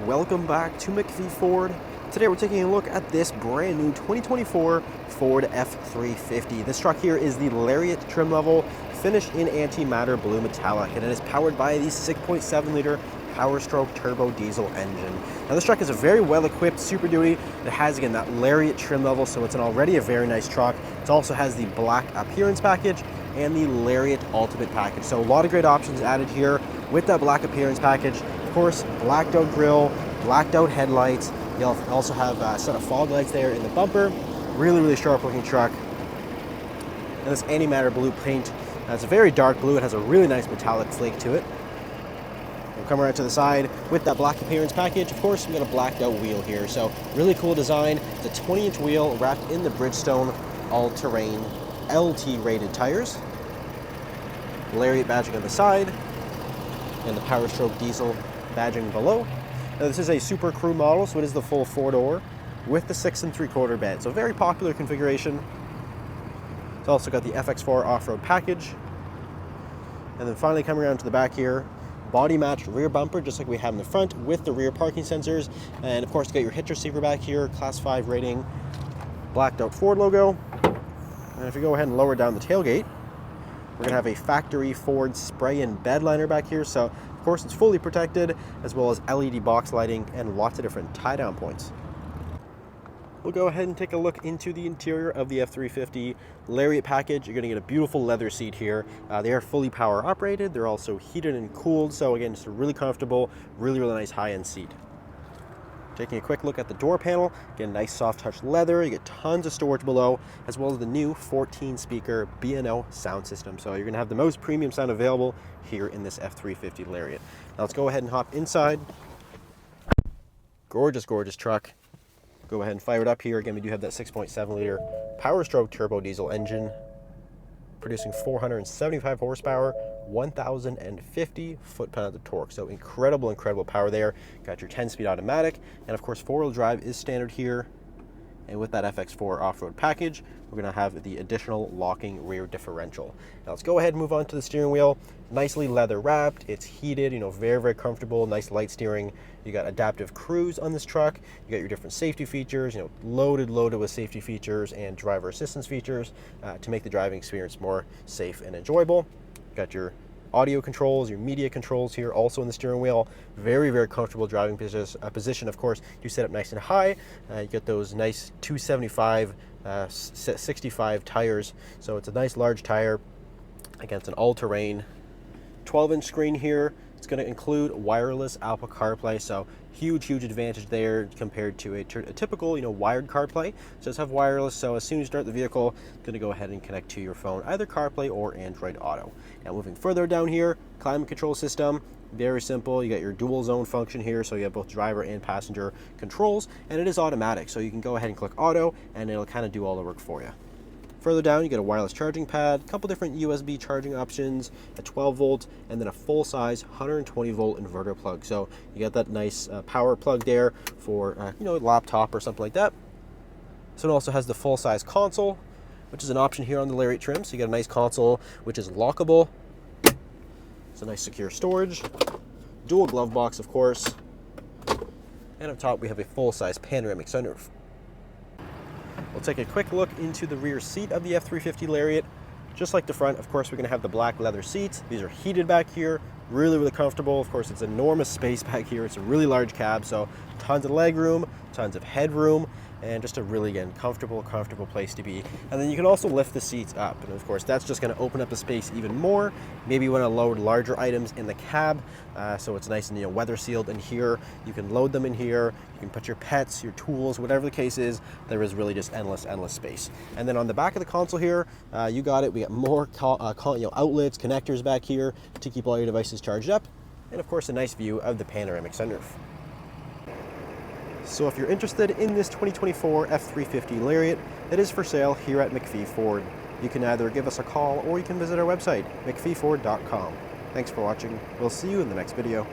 Welcome back to McPhee Ford. Today we're taking a look at this brand new 2024 Ford F-350. This truck here is the Lariat trim level, finished in Antimatter blue metallic, and it is powered by the 6.7 liter PowerStroke turbo diesel engine. Now this truck is a very well equipped Super Duty. It has again that Lariat trim level, so it's already a very nice truck. It also has the black appearance package and the Lariat Ultimate package. So a lot of great options added here with that black appearance package. Of course, blacked out grille, blacked out headlights. You'll also have a set of fog lights there in the bumper. Really sharp looking truck. And this Antimatter blue paint, it's a very dark blue. It has a really nice metallic flake to it. We'll come around to the side with that black appearance package. Of course, we got a blacked out wheel here. So really cool design. It's a 20-inch wheel wrapped in the Bridgestone all-terrain LT rated tires. Lariat badging on the side and the PowerStroke diesel badging below. Now this is a Super Crew model, so it is the full 4-door with the 6 3/4 bed. So very popular configuration. It's also got the FX4 off-road package. And then finally coming around to the back here, body matched rear bumper, just like we have in the front with the rear parking sensors. And of course you got your hitch receiver back here, class 5 rating, blacked out Ford logo. And if you go ahead and lower down the tailgate, we're gonna have a factory Ford spray and bed liner back here. So of course it's fully protected, as well as LED box lighting and lots of different tie-down points. We'll go ahead and take a look into the interior of the F-350 Lariat package. You're gonna get a beautiful leather seat here. They are fully power operated. They're also heated and cooled. So again, just a really comfortable, really nice high-end seat. Taking a quick look at the door panel, get a nice soft touch leather, you get tons of storage below, as well as the new 14-speaker B&O sound system. So you're gonna have the most premium sound available here in this F-350 Lariat. Now let's go ahead and hop inside. Gorgeous truck. Go ahead and fire it up here. Again, we do have that 6.7 liter PowerStroke turbo diesel engine, producing 475 horsepower, 1,050 foot-pounds of torque. So incredible power there. Got your 10-speed automatic, and of course 4-wheel drive is standard here. And with that FX4 off-road package, we're gonna have the additional locking rear differential. Now let's go ahead and move on to the steering wheel. Nicely leather wrapped, it's heated, very comfortable, nice light steering. You got adaptive cruise on this truck. You got your different safety features, loaded with safety features and driver assistance features to make the driving experience more safe and enjoyable. Got your audio controls, your media controls here also in the steering wheel. Very comfortable driving position. Of course, you set up nice and high. You get those nice 275 65 tires, so it's a nice large tire. Again, it's an all-terrain 12-inch screen here. It's going to include wireless Apple CarPlay, so huge advantage there compared to a typical wired CarPlay. So it does have wireless, so as soon as you start the vehicle, it's going to go ahead and connect to your phone, either CarPlay or Android Auto. Now moving further down here, climate control system, very simple. You got your dual zone function here, so you have both driver and passenger controls, and it is automatic, so you can go ahead and click auto and it'll kind of do all the work for you. Further down, you get a wireless charging pad, a couple different USB charging options, a 12 volt, and then a full-size 120 volt inverter plug. So you got that nice power plug there for a laptop or something like that. So it also has the full-size console, which is an option here on the Lariat trim. So you got a nice console which is lockable. It's a nice secure storage, dual glove box, of course, and up top we have a full-size panoramic sunroof. We'll take a quick look into the rear seat of the F-350 Lariat. Just like the front, of course, we're gonna have the black leather seats. These are heated back here, really comfortable. Of course, it's enormous space back here. It's a really large cab, so tons of leg room, tons of headroom, and just a really, again, comfortable place to be. And then you can also lift the seats up, and of course that's just going to open up the space even more. Maybe you want to load larger items in the cab, so it's nice and weather sealed in here. You can load them in here. You can put your pets, your tools, whatever the case is. There is really just endless space. And then on the back of the console here, you got it. We got more outlets, connectors back here to keep all your devices charged up, and of course a nice view of the panoramic sunroof. So if you're interested in this 2024 F-350 Lariat, it is for sale here at McPhee Ford. You can either give us a call or you can visit our website, mcpheeford.com. Thanks for watching. We'll see you in the next video.